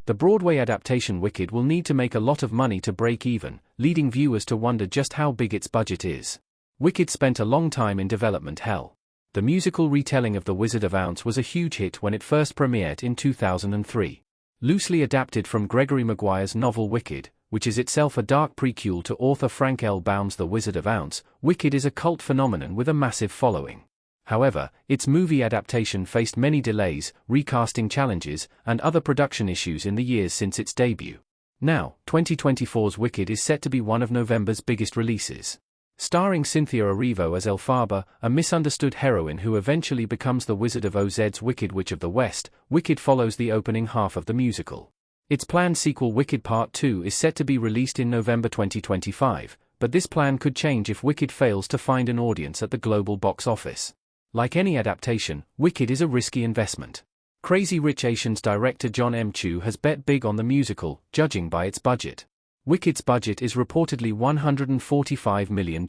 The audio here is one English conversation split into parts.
The Broadway adaptation Wicked will need to make a lot of money to break even, leading viewers to wonder just how big its budget is. Wicked spent a long time in development hell. The musical retelling of The Wizard of Oz was a huge hit when it first premiered in 2003. Loosely adapted from Gregory Maguire's novel Wicked, which is itself a dark prequel to author Frank L. Baum's The Wizard of Oz, Wicked is a cult phenomenon with a massive following. However, its movie adaptation faced many delays, recasting challenges, and other production issues in the years since its debut. Now, 2024's Wicked is set to be one of November's biggest releases. Starring Cynthia Erivo as Elphaba, a misunderstood heroine who eventually becomes the Wizard of Oz's Wicked Witch of the West, Wicked follows the opening half of the musical. Its planned sequel Wicked Part 2 is set to be released in November 2025, but this plan could change if Wicked fails to find an audience at the global box office. Like any adaptation, Wicked is a risky investment. Crazy Rich Asians director John M. Chu has bet big on the musical, judging by its budget. Wicked's budget is reportedly $145 million.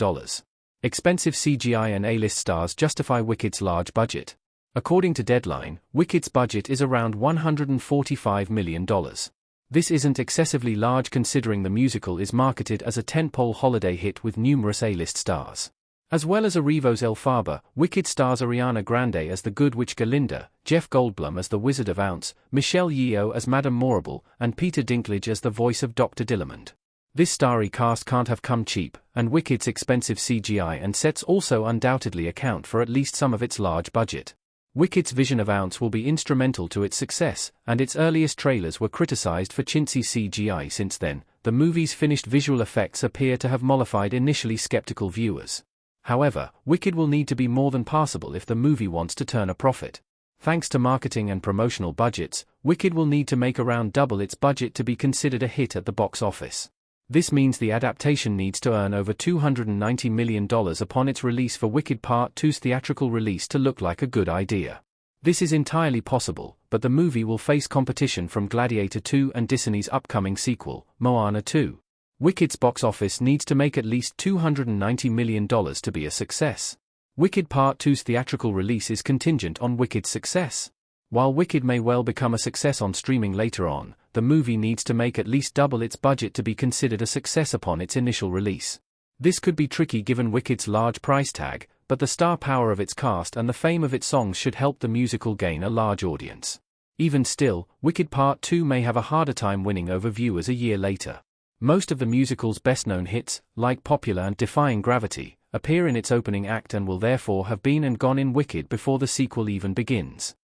Expensive CGI and A-list stars justify Wicked's large budget. According to Deadline, Wicked's budget is around $145 million. This isn't excessively large considering the musical is marketed as a tentpole holiday hit with numerous A-list stars. As well as Erivo's Elphaba, Wicked stars Ariana Grande as the Good Witch Galinda, Jeff Goldblum as the Wizard of Oz, Michelle Yeoh as Madame Morrible, and Peter Dinklage as the voice of Dr. Dillamond. This starry cast can't have come cheap, and Wicked's expensive CGI and sets also undoubtedly account for at least some of its large budget. Wicked's vision of Oz will be instrumental to its success, and its earliest trailers were criticized for chintzy CGI. Since then, the movie's finished visual effects appear to have mollified initially skeptical viewers. However, Wicked will need to be more than passable if the movie wants to turn a profit. Thanks to marketing and promotional budgets, Wicked will need to make around double its budget to be considered a hit at the box office. This means the adaptation needs to earn over $290 million upon its release for Wicked Part 2's theatrical release to look like a good idea. This is entirely possible, but the movie will face competition from Gladiator 2 and Disney's upcoming sequel, Moana 2. Wicked's box office needs to make at least $290 million to be a success. Wicked Part 2's theatrical release is contingent on Wicked's success. While Wicked may well become a success on streaming later on, the movie needs to make at least double its budget to be considered a success upon its initial release. This could be tricky given Wicked's large price tag, but the star power of its cast and the fame of its songs should help the musical gain a large audience. Even still, Wicked Part 2 may have a harder time winning over viewers a year later. Most of the musical's best-known hits, like Popular and Defying Gravity, appear in its opening act and will therefore have been and gone in Wicked before the sequel even begins.